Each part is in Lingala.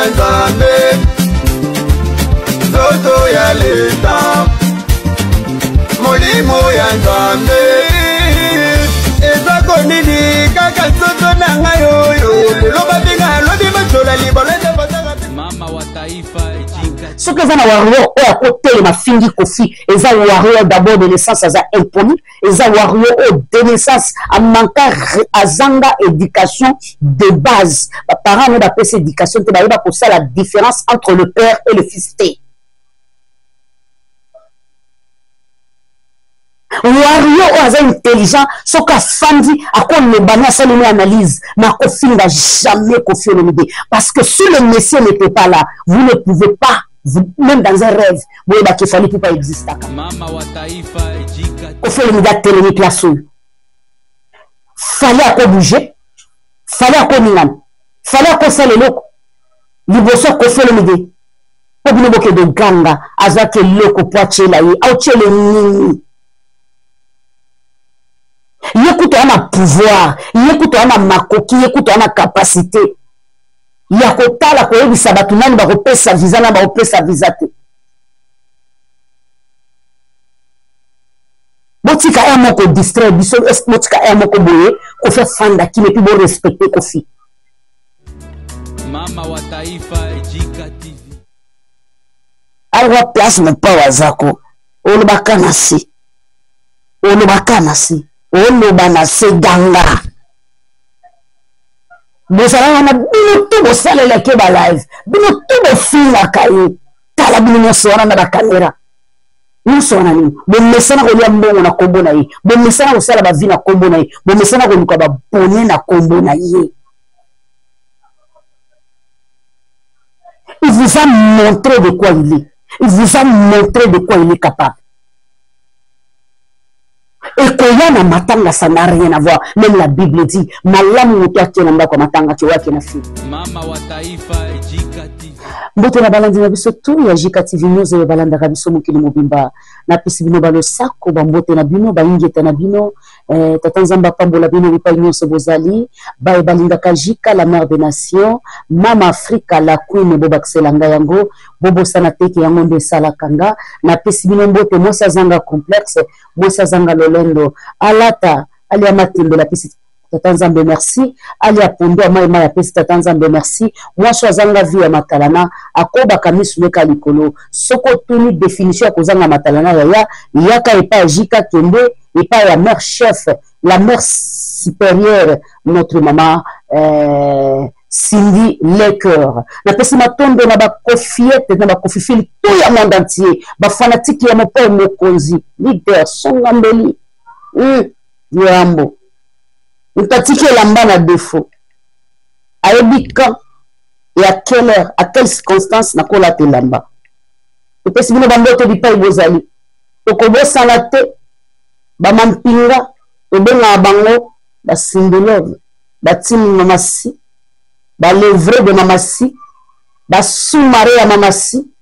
ya Nzambe Zoto ya leta Molimo ya Nzambe Ezako nini kaka zoto na ngayo Loba binga lobi machola libolete Mama wa taifa ce que ça na wario o à côté ma fingi kofi eza wario d'abord de naissance eza imponi eza wario au de naissance a manquer azanga éducation de base les parents ont appelé cette éducation te ba pour ça la différence entre le père et le fils wario o aza intelligent soka fandi akon le bana ça une analyse mais kofi n'a jamais confié le idée parce que si le monsieur n'était pas là vous ne pouvez pas vous, même dans un rêve, vous voyez qu'il fallait pas exister. Au fait, il y a télé place. Fallait à bouger, fallait à niam, fallait à ça les locaux. Liboso ko fait le midi. Pour nous boke de ganga, azake loko poache la yi, auche le nini. Yekuto ana pouvoir, yekuto ana makoki, yekuto ana capacité. Yakotala ko yebisa batu nani ba kopesa visa na ba kopesa visa te. Botika ya moko distrait biso botika ya moko boye ko fait fanda ki ne pi bo respecter kofi. Mama wa taifa Ejika TV. Alwa place me pa wazako. Oloba nasi. Oloba nasi. Oloba na se ganga. Bosala na bino to bosala la ke ba live bino to bo finga kaye tala bino sona na ba camera ni sona ni bo mesana ko ya mbongo na kombo na ye bo mesana ko sala ba vi na kombo na ye bo mesana ko luka ba bonne na kombo na ye. Il vous a montré de quoi il est, il vous a montré de quoi il est capable. Et Koyana matanga, ça n'a rien à voir. Même la Bible dit, malamu mutua kienamba kwa matanga chiwa kienafi. Mama wa taifa Ejika TV. Mbote na balandi na biso tu ya Ejika TV news ya balanda kabiso mukili mobimba. Na pisi bino balo sako ba mbote na bino ba ingeta na bino tatanzamba pambola bino bipa nyonso bozali ba balinga kajika la mère des nations mama Afrika la queen bobakselanga yango bobo sana teki yango nde sala kanga na pisi bino mbote mosa zanga complexe mosa zanga lolendo alata ali amatindo la pisi tatanzambe merci ali apondo amaima ya pisi tatanzambe merci moi zanga vi ya matalana akoba kamisu leka likolo soko tuni définition ko zanga matalana ya yaka epa Ejika kende epa ya mère chef la mère supérieure notre maman Cindy Lecoeur na pesi matondo na ba kofiete na ba kofifili tout ya monde entier ba fanatique ya mopo mokonzi leader songambeli yambo utatike lamba na défaut aebika et à quelle heure à quelle circonstance na kola te lamba to pesi bino bamboto bipa ibozali okobo salate ba mampinga obenga bango ba sindulove ba timi mamasi ba levre de mamasi ba sous-marin ya mamasi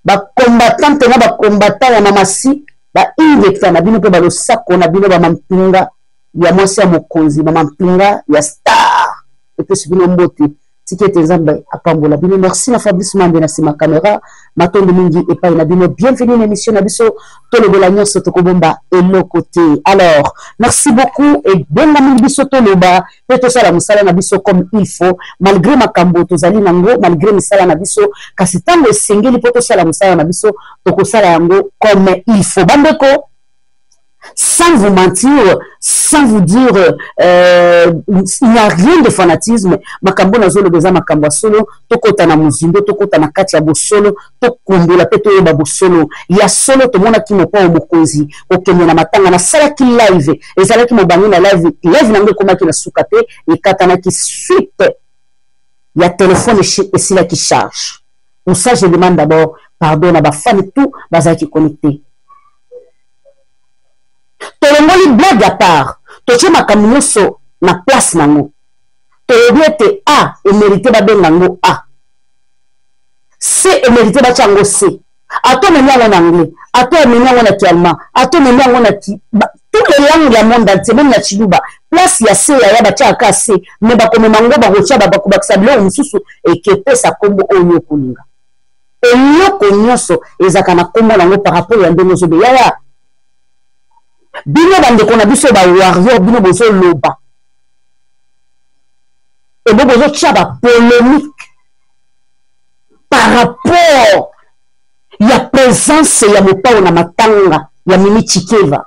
ba combattante na ba combattant ya mamasi ba injecta na bino pe ba lo sako na bino ba mampinga ya mwasi ya mokonzi ba mampinga ya star et puis bino mbote tikete nzambe apambola bino. Merci na Fabrice Mande na sima caméra matondo mingi epai na bino. Bienvenue à l'émission na biso tolobela nyonso tokobomba eloko te. Alors merci beaucoup et benga mingi biso toloba pe tosala musala na biso comme il faut malgré makambo tozali nango malgré misala na biso kasi tango esengeli po tosala musala na biso tokosala yango comme il faut. Bandeko, sans vous mentir, sans vous dire, il n'y a rien de fanatisme. Makambo na zolo beza makambo solo, tokota na muzindo, tokota na kati ya bosolo, tokumbola peto yeba bosolo. Ya solo to mona ki mopa o mokonzi, okenya na matanga na sala ki live, ezala ki mobangi na live na ngeko maki na sukate, ekata na ki suite. Ya téléphone et sila qui charge. Pour ça, je demande d'abord pardon à ma femme et tout, baza qui connecté. Tolongoli blague à part, toche makamuso na place nango. Tolobiete A et mérité ba bengango A. C et mérité ba chango C. Ato menyango na anglais, ato menyango na allemand, ato menyango na tous les langues du monde entier, même la Chiluba, place ya se ya bacha akase, mais bakome mango bakocha bakubakisablo mususu ekepe sa kombo onyo kulinga. Enyoko nyonso ezaka na kombo nango par rapport ya ndenge zobe yaya. Bino bande kona biso ba warrior bino bozo loba. Et bon bozo tchaba polémique par rapport ya présence ya mopa na matanga ya Mimi Chikeva.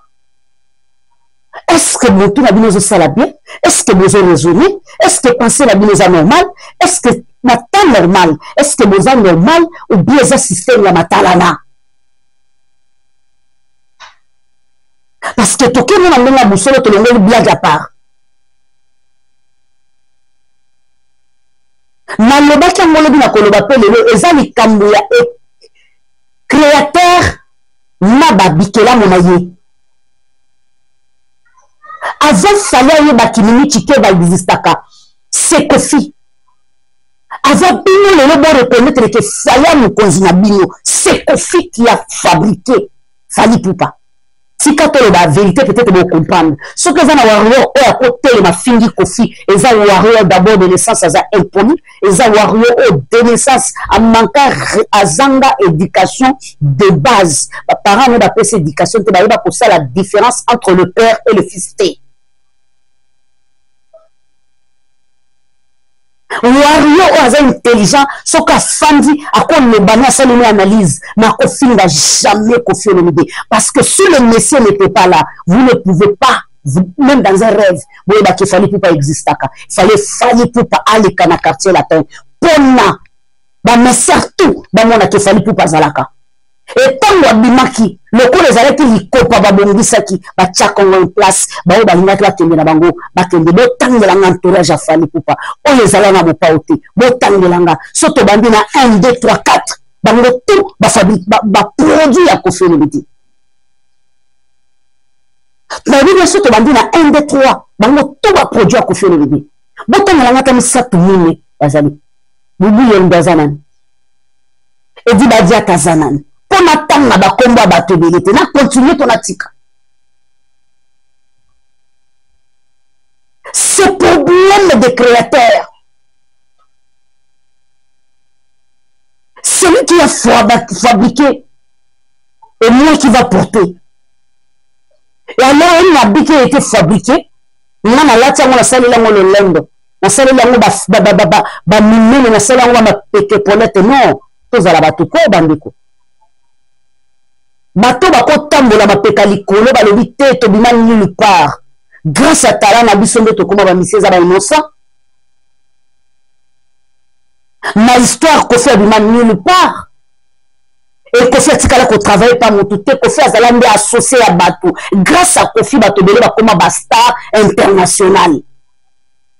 Est-ce que mon tour a bien ça bien? Est-ce que vous avez raisonné? Est-ce que penser la bien normal? Est-ce que ma temps normal? Est-ce que vous avez normal ou bien ça système la matalana? Parce que tout le monde a boussole tout le monde blague à part. Na loba ki ngolo bina koloba pe lelo ezali kambo ya créateur na babikela monaye. Avant fallait y bakimini chike ba existaka. C'est Kofi. Avant bino le lobo reconnaître que fallait nous konzina bino. C'est Kofi qui a fabriqué Fali Poupa. Si quand on la vérité peut-être vous comprendre. Ce que vous avez warrior à côté ma fingi Kofi, et ça warrior d'abord de naissance à impoli, et ça warrior de naissance à manquer à zanga éducation de base. Les parents n'ont pas cette éducation, tu vas pour ça la différence entre le père et le fils. Wario oza intelligent soka fandi akon le bana ça une analyse na Kofi n'a jamais Kofi Olomide parce que si le monsieur n'était pas là vous ne pouvez pas même dans un rêve vous voyez qu'il fallait pas exister il fallait pas aller kana quartier latin pona ba messer tout ba mona qu'il fallait pas zalaka et tant wabimaki le ko les arrêter likopa ba bongisaki ba tchako en place ba o ba linaki la kende na bango ba kende bo tangela entourage a fali pupa o les ala na mopa ote bo tangelanga soto bandi na 1 2 3 4 bango tout ba fabrique ba produit ya Kofi Olomide na bibi soto bandi na 1 2 3 bango tout ba produit ya Kofi Olomide bo tangelanga ta misatu mine bazali bubu yenda zanan et di ba dia kazanan pour m'attendre à combat bateau de l'été, n'a continué ton attique. Ce problème des créateurs, celui qui a fabriqué et moi qui va porter. Et alors, il a dit qu'il a été fabriqué. Il a dit qu'il a salle là le lendo. La salle là ba mimé na salle là ba pété polette non. Tous à la bateau ko bandeko. Bato bako tambola mapeka likolo balobi te to bima nulle part grâce à talent na biso nde to koma ba miseza ba innocent na histoire Kofi bima nulle part et Kofi atikala ko travailler pas motu te Kofi azala nde associé à bato grâce à Kofi bato bele ba koma ba star international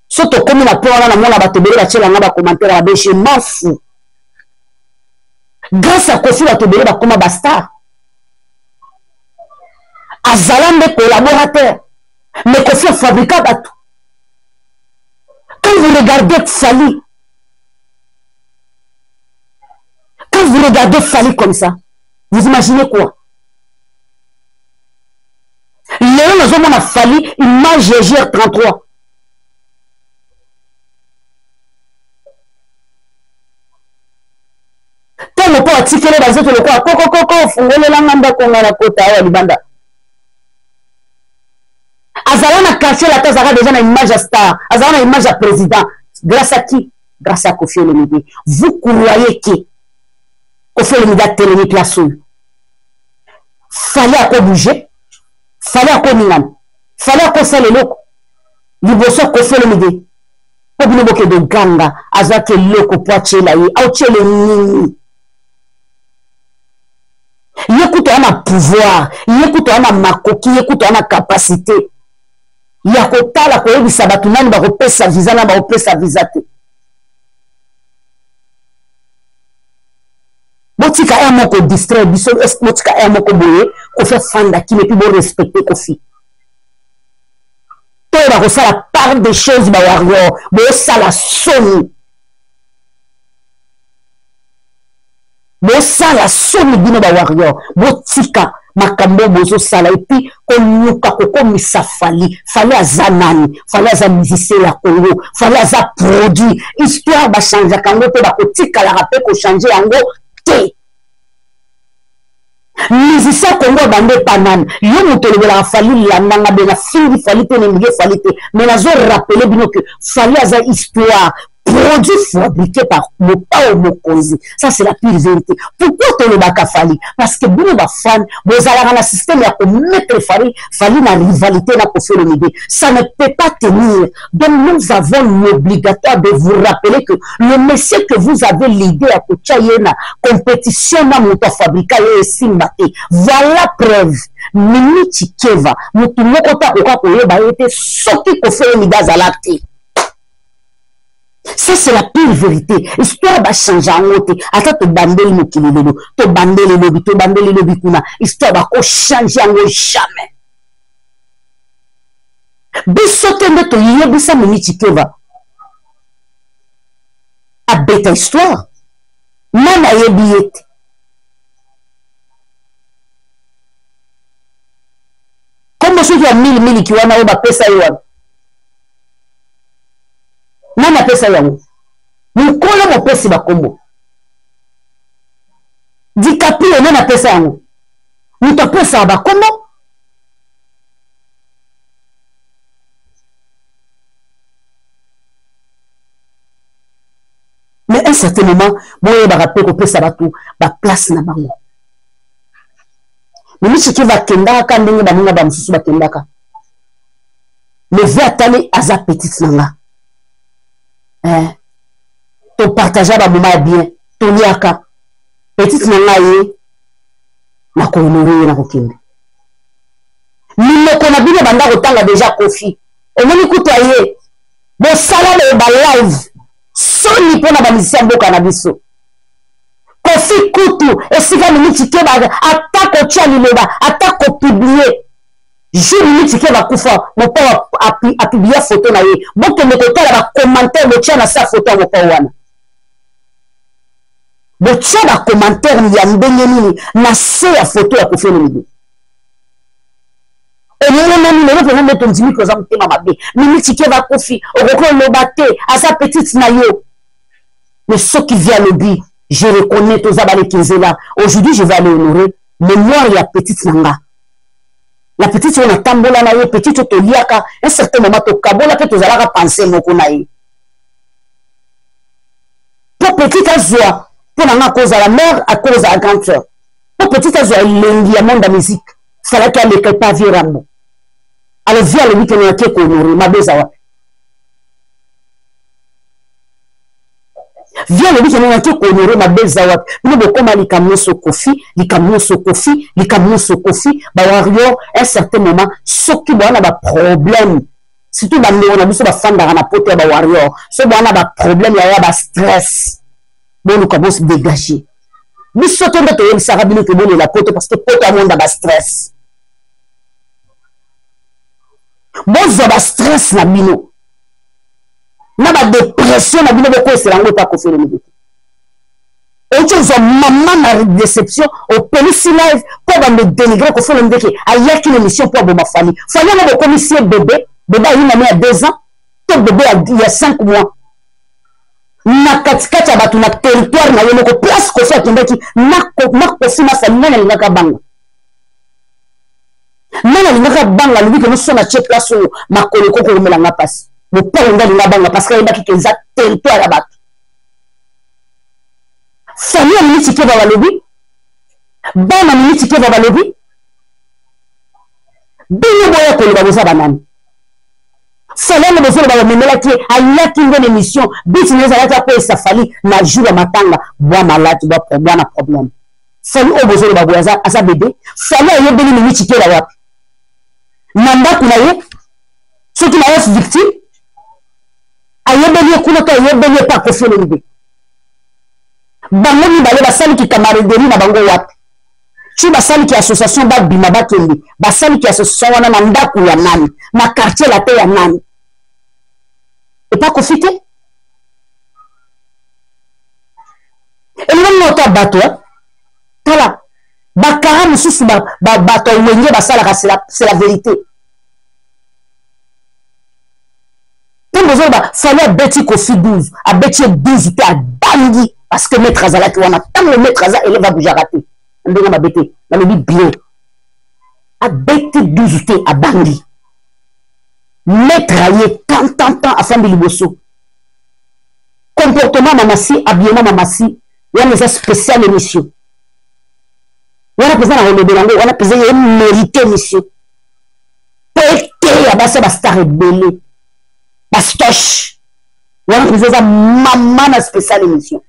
soto komi na pona na mona bato bele ba tshela nga ba commentaire ba je m'en fous grâce à Kofi bato bele ba koma ba star Azalan des collaborateurs, mais Kofi a fabriqué bateau. Quand vous regardez Fali comme ça, vous imaginez quoi? Léon a Fali, image GR33. Tant le pas articulé dans le quoi, coco, fungole la manda konga la kota wa libanda. Azalana caché la tête, Azara déjà une image à star, Azara une image à président. Grâce à qui? Grâce à Kofi Olomide. Vous croyez que Kofi Olomide a télé place où? Fallait à quoi bouger? Fallait à quoi milan? Fallait à quoi ça les locaux? Liboso Kofi Olomide. Pour nous boquer de ganga, Azara que loko poache la yi, auche le nini. Yécoute à ma pouvoir, yécoute à ma makoki, yécoute à ma capacité. Yakota la koyebi sabatunani ba kopesa visa na ba kopesa visa te. Botika ya moko distrait biso botika ya moko boye ko fait fanda qui ne peut pas respecter Kofi. To ba ko sala part des choses ba warrior, bo sala soni. Bo sala soni bino ba warrior, botika makambo bozo sala et puis konyuka kokomisa fali aza nani fali aza musicien ya Congo fali aza produit histoire bachangea kango te bakotikalaka mpe kochange yango te musicien Congo bande panane yo moto olobelaka fali landanga be na fingi fali te nemige fali te mais nazo rappeler bino que fali aza histoire produit fabriqué par Mopao Mokonzi. Ça, c'est la pire vérité. Pourquoi tu le baka Fali? Parce que vous, les fans, vous allez dans le système, il y a que mettre Fali na rivalité, na kofi le midi. Ça ne peut pas tenir. Donc, nous avons l'obligatoire de vous rappeler que le monsieur que vous avez l'idée à Kochayena, compétition na moto fabriqué et simbate. Voilà preuve. Mimi Chikeva, mutu mokota oka koyeba ete soki kofi le midi azalati. Ça, c'est la pire vérité. Histoire va changer en côté. Attends, tu bandeli mo kilelo, tu bandeli lobi kuna. Histoire va changer en jamais. Bisote nde to yebisa mini Chikeva. A beta histoire. Nana yebiete. Comment ceux qui ont 1000 qui wana oba pesa yoan. Nana pesa yango mukolo mopesi bakombo DiCaprio nana pesa yango muto pesa bakombo mais à un certain moment boye ba rappel ko pesa batu ba place na bango mais ce qui va kendaka ndenge baninga ba mususu ba kendaka le vie atali aza petite nanga to partager ba moment bien to liaka petite nanga ye na ko honorer na ko kende nimeko na bino banda kotanga déjà Kofi omoni kuta ye bo sala le ba live soni pona ba musicien boka na biso Kofi kutu esika mini Chikeva atako tia liloba atako publier jour mini Chikeva kufa mon père a publié photo na ye boke me kotala ba commentaire le tia na sa photo mo père wana bo tia ba commentaire ya ndenge nini na se ya photo ya Kofi Olomide et nous même le mettre ton dimi ko za mutema mabe mini Chikeva Kofi okoko lobate à sa petite na yo mais ce qui vient le but je reconnais tous abale Kinzela aujourd'hui je vais aller honorer mémoire ya petite nanga. La petite on a tambola na ye petite to liaka un certain moment to kabola pe to zalaka penser moko na ye pour petite azwa pour na cause à la mère à cause à grande sœur pour petite azwa lengi ya monde musique fallait qu'elle ne pas vieux rambo alors via le week-end na ke ko honorer mabeza wa via le week-end na ke ko honorer mabeza wa nous bokoma likamnoso Kofi ba wario un certain moment soki bana ba problème surtout ba ndeko na biso ba fanda na pote ba wario so bana ba problème ya ba stress bon ko bos dégager biso to ndo to yebisa bino ke boni la pote parce que pote a monde ba stress bozo ba stress na bino na ba dépression na bino boko selango ta Kofi Olomide autre chose maman na déception au police live pour me dénigrer Kofi Olomide que ayaki une émission pour ma famille fallait le commissaire bébé il a 2 ans tout bébé il y a 5 mois na katikati batu na territoire na yo ko place Kofi atindaki na Kofi na famille na linga banga nana linga banga lui que nous sommes à check place makolo ko ko melanga passe le père linga banga parce que il a qui exact territoire là bas famille a minute qui va balobi bana minute qui va balobi bino boya ko ba boza banani famille le bozo ba memela ki aya ki ngone émission business ala ta ko sa fali na jour ya matanga boa malade boa na problème famille o bozo ba boya asa bébé famille yo beli minute qui la wapi nanda kuna ye ce qui la victime ayebeli kuna ka ayebeli pa Kofi Olomide bango mibale basali ki camaraderie na bango wapi tu basali ki association ba bima ba kende basali ki association wana na ndaku ya nani na quartier la te ya nani et pas Kofi te et non nota bato tala bakara mosusu bato wenge basalaka c'est la vérité. Tant besoin fallait abeti Kofi 12 abeti 12 te abangi parce que maître azalaki wana tant le maître aza élève abouja raté ndenge mabete nalobi bien abeti 12 te abangi maître aye tant afambi liboso comportement mamasi habillement mamasi wana eza spécial émission wana pesa na relebe nango wana pesa ye mérité monsieur po ete ya basa bastar ebele bastoche wana pesa eza mama na spécial émission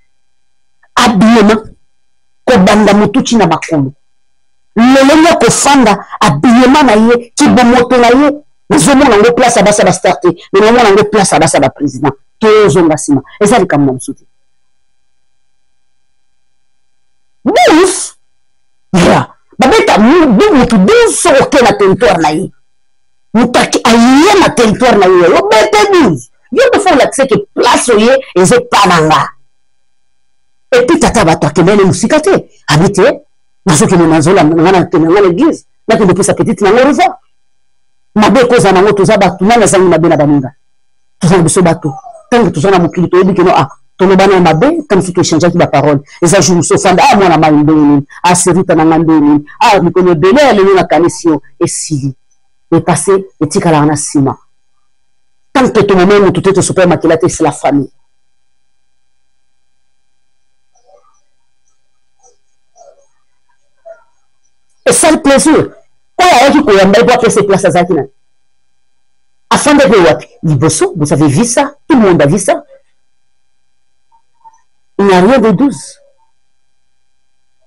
habillement kobanda motuti na makolo lelenge kofanda habillement na ye kibomoto na ye nazomona yango place ya basa bastar te me nazomona yango place ya basa baprésident tozonga nsima eza likambo na mosusu te bus ya babeta mutu bus soko ke na territoire na ye mutaki aye na territoire na ye yo bete bus yo te faut lakise ke place oye eze pananga epi tata bato akendele musika te abi te nazokende nazola ngana kende ngana l'église nakende pesa petite nango revoir mabe ekoza nango toza bato nani azangi mabe na baninga toza na biso bato ntango toza na mokili toyebi keno tolobana mabe ntango soki echangeaki baparole eza jour mosu ofanda mwana mai ndenge nini serita nanga ndenge nini mikolo ebele alelo nakanisi yo esili epase etikalaka na nsima tant que tomome motu te tosopa makela te c'est la famille. Et ça le plaisir oyo ayaki koyamba ye po apesa place azalaki nani afanda pe wapi liboso vous avez vu ça tout le monde a vu ça. Il n'y a rien de douce.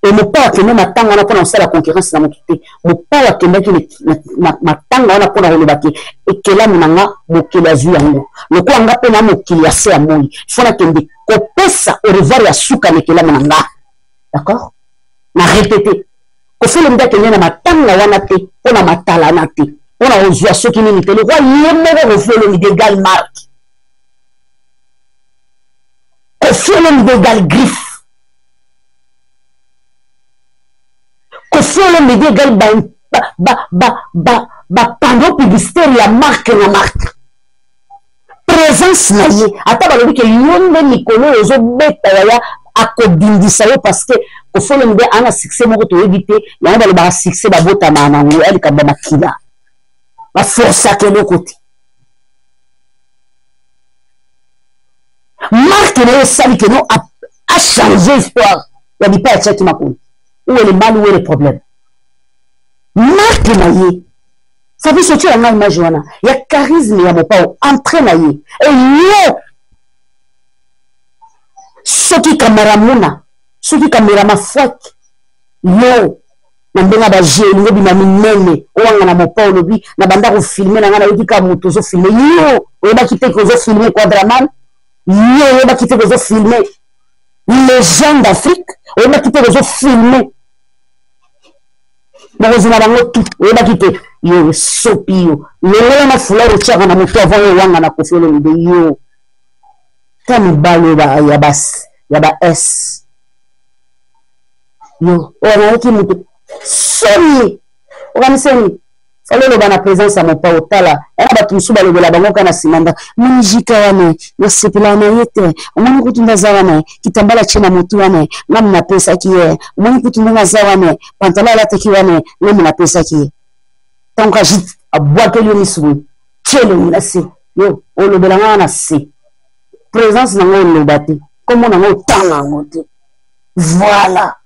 Et mon père qui même attend on a pour la concurrence dans mon côté. Mon père qui m'attend on a pour le baquet et que là mon mon qui l'a vu en le quoi on a pour mon qui l'a fait à moi. Il faut la qu'il me coupe ça au revoir ya souka mais que là mon d'accord? Na répété. Ko fait le m'da que na matanga wana te pour na matala na te. On a osé ce qui n'était le roi yémo refait le d'égal marque. Kofiolem d'égal griffe. Kofiolem d'égal panneau publicitaire la marque na marque. Présence na ye. Ata balobi ke yonde mikolo ozo beta ya akobindisa yo parce que kofiolem de ana succès moko to éviter ya balo ba succès ba bota na ngo ali ka ba makila. Ba force ke le côté. Marque na sali que non a changé l'histoire. Il n'y a pas de qui m'a connu. Où est le mal, où est le problème? Marque na ye. Ça veut sortir en image. Il y a charisme, il y a mon pas entraîne na ye. Et yo, ce qui caméra mouna, ce qui caméra ma fouette, yo, nambena ba génie, bi na minene, o na mon pas lobi, na banda ko filmer na ngana yiki ka moto zo filmer yo, o ba kite ko zo filmer quadraman. Yo va quitter les autres filmer les gens d'Afrique on va quitter les autres filmer mais on va tout on va quitter yo sopio le na fula o tchaka na moto avant wanga na kofolo de yo comme balo ba ya bas ya ba s yo on a qui moto soni on va soni fallait le bana présence à mon pa otala ela batu musuba le la bango kana simanda munjika wane na sepela na yete umani kutunda zawane kitambala chena mutu wane ngam na pesa kiye umani kutunda zawane pantala la teki wane ngam na pesa kiye tonka jit aboite le misou chelo na se yo o le belanga na se présence na ngo le bati comme na ngo tanga ngote voilà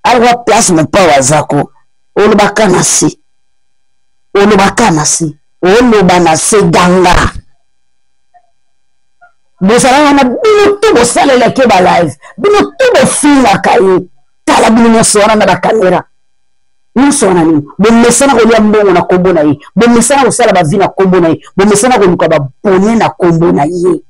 alwa place mon pa wazako olobakana si olobana se ganga bosala na bino to bosalela ke ba live bino to bofinga kaye tala bino sona na kamera nous sona ni bo mesana ko ya mbongo na kombo na ye bo mesana ko sala ba vina kombo na ye bo mesana ko luka ba bonne na kombo na ye.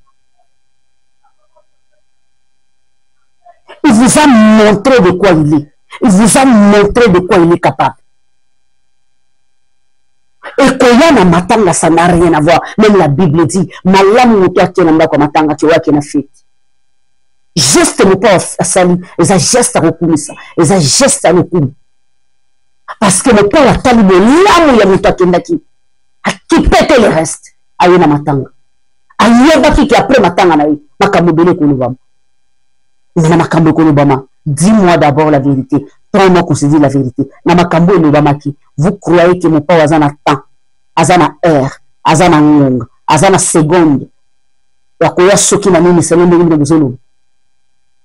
Il vous a montré de quoi il est. Il vous a montré de quoi il est capable. Et Koyana Matanga, ça n'a rien à voir. Même la Bible dit, Malam Moutoua Kenamba comme Matanga, tu vois qu'il a fait. geste mopa asali eza geste akokumisa eza geste alokumu parce que mopa atali bolamu ya moto akendaki akipete le reste aye na matanga ayebaki ki après matanga na ye makambo ebele ekolobama na makambo ekolobama. Dis-moi d'abord la vérité. 3 mois qu'on se dit la vérité. Na makambo elobamaki. Vous croyez que mon père azana temps, azana heure, azana ngong, azana seconde. Ya koya soki na nini selende ngi bezolo.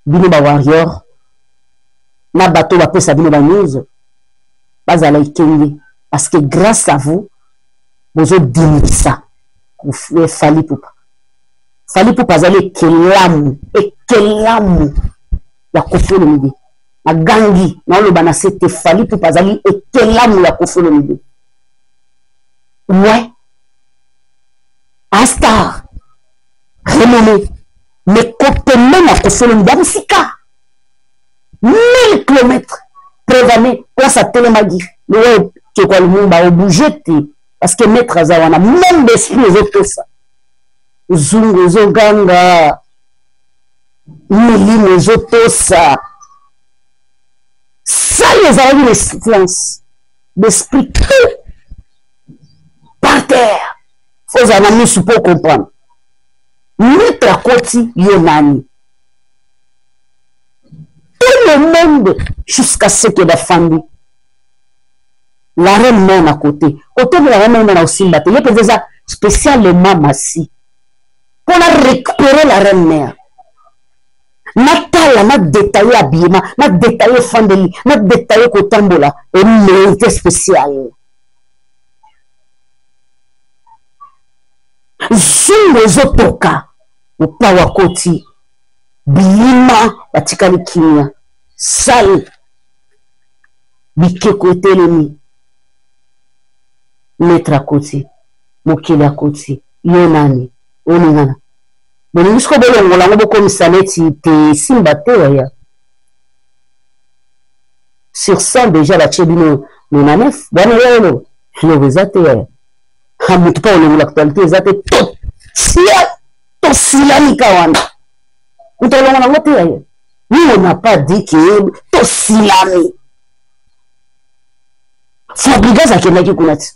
Bino ba warrior. Na bateau ba pesa bino ba news. Bazala ikenge parce que grâce à vous bozo dimisa. Vous fali poupa. Fali poupa zali kelamu, ekelamu. Ya kofolo midi magangi na oloba na sete fali pour pazali ekelamu ya kofolo midi ouais Astar renommé mais côté même à kofolo midi abusika 1000 km prévané place à Télémagi le ouais que quoi le monde va bouger parce que maître azawana même d'esprit les autres ça zungu zoganga milimo ezotosa ça les a eu les silences d'esprit par terre faut en amener pour comprendre mettre à côté yonani tout le monde jusqu'à ce que la famille la reine mère à côté de la reine mère aussi il y a des spécialement massi pour récupérer la reine mère. Natala na détaillé habillement, na détaillé fandeli, na détaillé kotambola et mérité spécial. Zungo zotoka upawa koti bilima batikali kimia sal bikeko etelemi metra koti mokili ya koti yonani oningana. Bon, nous sommes comme ça, simba ya. Sur 100 déjà la chebino nonanef, bon le vezate ya. Hamutu pa on l'actualité zate tout. Sia to silani kawana. Utolonga na wote ya. Nous on n'a pas dit que to silani. Fabrigas a kenaki kunati.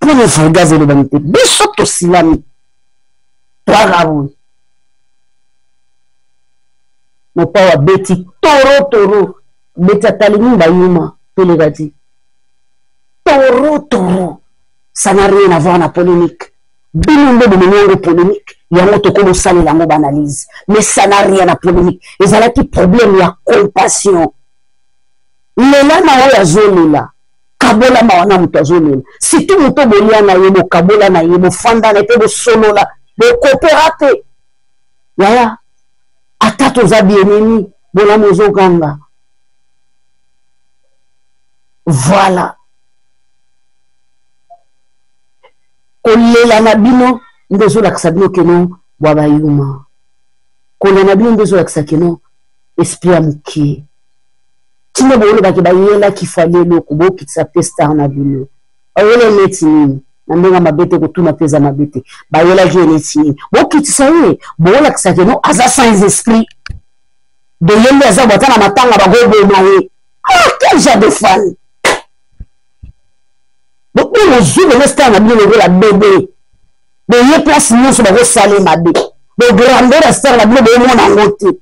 Pour le fabrigas le banité. Biso to silani. Mon père beti toro beti atalimi bayuma pelegati toro ça n'a rien à voir na polémique binombe de polémique yango to comme sale la mob analyse mais ça n'a rien à polémique les ala qui problème ya compassion lela na oya zolela kabola mawana muto azolela si tout muto bolia na yebo kabola na yebo fanda na te solola de coopérater yaya atato za bienemi bona mozo ganga voilà kolela na bino ndezo la ksabino keno baba yuma kolela na bino ndezo la ksakeno esprit amuki tine bolo ba ke ba yela ki fale loko bo kitsa pesta na bino awele netini ndenga mabete kutuna pesa mabete bayela jeneti bokitisa ye bola kisakeno aza sans esprit de yende aza botana matanga bagobo maye quel genre de fan donc nous jouons l'instant na bien la bébé de ye place nous sur ba salé mabe de grandeur à star la bleu de mon angote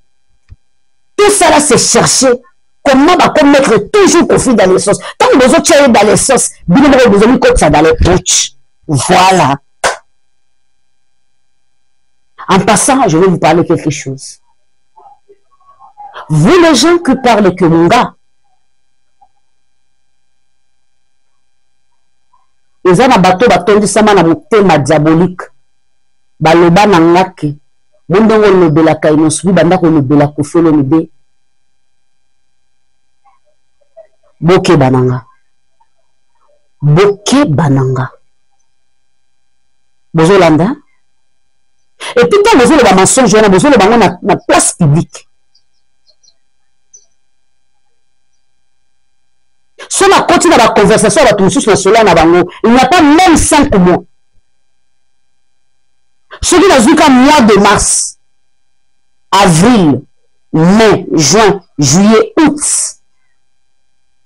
tout ça là c'est chercher comment va mettre toujours conflit dans les sauces tant que besoin tirer dans les sauces bien besoin de ça dans les poches. Voilà. En passant, je vais vous parler quelque chose. Vous les gens qui parlent que mon gars, ils ont un bateau de sama na motema diabolique. Baloba na ngaki. Bondongo le bela kaino subi banda ko le bela ko folo mide. Boke bananga. Boke bananga. Bozolanda. Et puis quand vous avez des mensonges, vous avez na place publique. Si on continue la conversation avec tout sur cela, il n'y a pas même 5 mois. Celui qui a vu qu'en mois de mars, avril, mai, juin, juillet, août.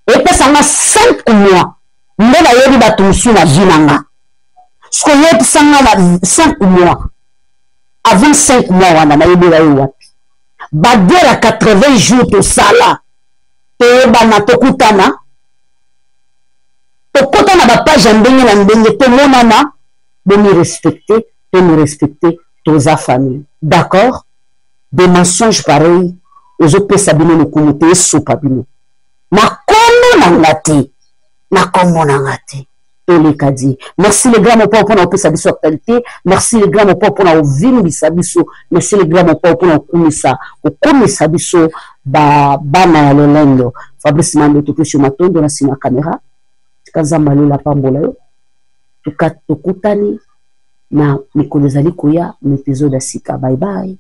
Et puis ça m'a 5 mois. Mais là, il y a des bâtons la vie. Ce qu'on y a, ça m'a 5 mois. Avant 5 mois, on a eu des Baguer à 80 jours de sala. Et bana tokutana. Tokutana ba page ndenge na ndenge te monana. De me respecter tous la famille. D'accord? Des mensonges pareils. Aux autres sabino le comité sopabino. Na komo na ngate. Les kadi. Merci les gars mon papa pour notre sabiso actualité. Merci les gars mon papa pour notre vie sabiso. Merci les gars mon papa pour notre kumisa. Au kumisa biso ba bana le lendo. Fabrice Mando to sur maton de la sima caméra. Kaza malo la pambola yo. Tukatokutani na mikolezali koya épisode asika. Bye bye.